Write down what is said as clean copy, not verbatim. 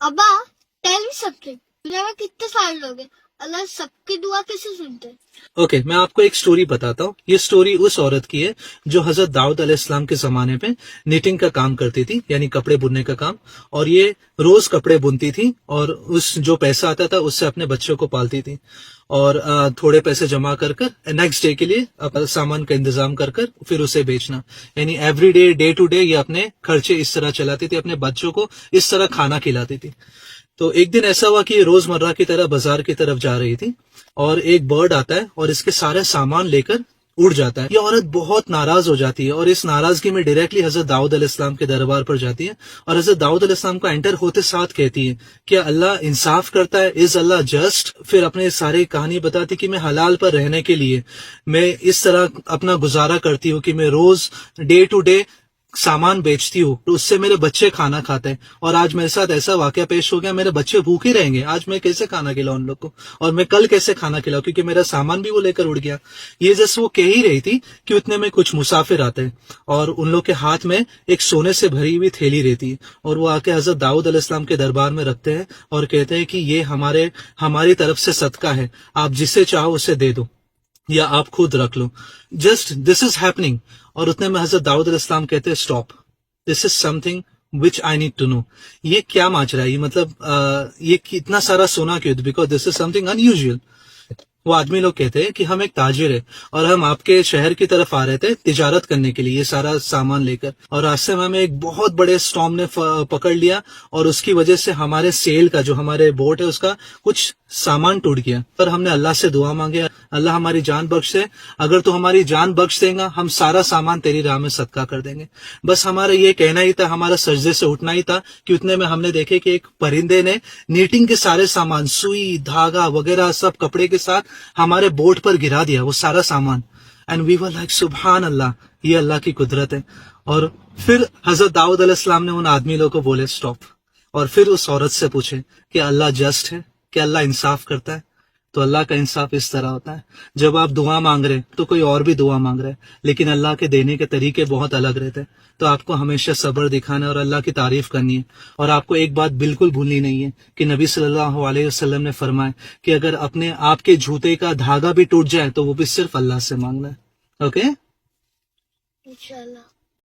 ابا tell me سب thing, دنیا میں کتنے سارے لوگ ہیں، اللہ سب کی دعا کیسے سنتے ہیں؟ اوکے، میں آپ کو ایک سٹوری بتاتا ہوں. یہ سٹوری اس عورت کی ہے جو حضرت داؤد علیہ السلام کے زمانے پہ نیٹنگ کا کام کرتی تھی، یعنی کپڑے بننے کا کام. اور یہ روز کپڑے بنتی تھی اور اس جو پیسہ آتا تھا اس سے اپنے بچوں کو پالتی تھی. اور تھوڑے پیسے جمع کر نیکسٹ ڈے کے لیے سامان کا انتظام کر پھر اسے بیچنا. یعنی every day, day to day یہ اپنے خرچے اس طرح چلاتی تھی، اپنے بچوں کو اس طرح کھانا کھلاتی تھی. تو ایک دن ایسا ہوا کہ یہ روزمرہ کی طرح بازار کی طرف جا رہی تھی اور ایک برڈ آتا ہے اور اس کے سارے سامان لے کر اڑ جاتا ہے. یہ عورت بہت ناراض ہو جاتی ہے اور اس ناراضگی میں ڈائریکٹلی حضرت داؤد علیہ السلام کے دربار پر جاتی ہے اور حضرت داؤد علیہ السلام کو انٹر ہوتے ساتھ کہتی ہے کہ اللہ انصاف کرتا ہے، از اللہ جسٹ. پھر اپنے ساری کہانی بتاتی کہ میں حلال پر رہنے کے لیے میں اس طرح اپنا گزارا کرتی ہوں کہ میں روز ڈے ٹو ڈے سامان بیچتی ہوں، تو اس سے میرے بچے کھانا کھاتے ہیں. اور آج میرے ساتھ ایسا واقعہ پیش ہو گیا، میرے بچے بھوکے رہیں گے، آج میں کیسے کھانا کھلاؤں ان لوگ کو، اور میں کل کیسے کھانا کھلاؤں کیونکہ میرا سامان بھی وہ لے کر اڑ گیا. یہ جیسے وہ کہہ ہی رہی تھی کہ اتنے میں کچھ مسافر آتے ہیں اور ان لوگ کے ہاتھ میں ایک سونے سے بھری ہوئی تھیلی رہتی ہے اور وہ آ کے حضرت داؤد علیہ السلام کے دربار میں رکھتے ہیں اور کہتے ہیں کہ یہ ہماری طرف سے صدقہ ہے، آپ جسے چاہو اسے دے دو یا آپ خود رکھ لو. Just this is happening. اور اتنے میں حضرت داؤد علیہ السلام کہتے ہیں stop, this is something which I need to know. یہ کیا ماجرا ہے، یہ مطلب یہ اتنا سارا سونا کیوں؟ Because this is some thing in usual. وہ آدمی لوگ کہتے ہیں کہ ہم ایک تاجر ہے اور ہم آپ کے شہر کی طرف آ رہے تھے تجارت کرنے کے لیے یہ سارا سامان لے کر، اور راستے میں ہمیں ایک بہت بڑے اسٹارم نے پکڑ لیا اور اس کی وجہ سے ہمارے سیل کا جو ہمارے بوٹ ہے اس کا کچھ سامان ٹوٹ گیا. پر ہم نے اللہ سے دعا مانگے، اللہ ہماری جان بخش دے، اگر تو ہماری جان بخش دیں گا ہم سارا سامان تیری راہ میں صدقہ کر دیں گے. بس ہمارا یہ کہنا ہی تھا، ہمارا سجدے سے اٹھنا ہی تھا کہ اتنے میں ہم نے دیکھے کہ ایک پرندے نے نیٹنگ کے سارے سامان، سوئی، دھاگا وغیرہ سب کپڑے کے ساتھ ہمارے بوٹ پر گرا دیا وہ سارا سامان. اینڈ وی ور لائک سبحان اللہ، یہ اللہ کی قدرت ہے. اور پھر حضرت داؤد علیہ السلام نے ان آدمی لوگوں کو بولے اسٹاپ، اور پھر اس عورت سے پوچھے کہ اللہ جسٹ ہے، کہ اللہ انصاف کرتا ہے؟ تو اللہ کا انصاف اس طرح ہوتا ہے، جب آپ دعا مانگ رہے تو کوئی اور بھی دعا مانگ رہا ہے، لیکن اللہ کے دینے کے طریقے بہت الگ رہتے ہیں. تو آپ کو ہمیشہ صبر دکھانا ہے اور اللہ کی تعریف کرنی ہے. اور آپ کو ایک بات بالکل بھولنی نہیں ہے کہ نبی صلی اللہ علیہ وسلم نے فرمایا کہ اگر اپنے آپ کے جوتے کا دھاگا بھی ٹوٹ جائے تو وہ بھی صرف اللہ سے مانگنا ہے. اوکے؟ انشاءاللہ.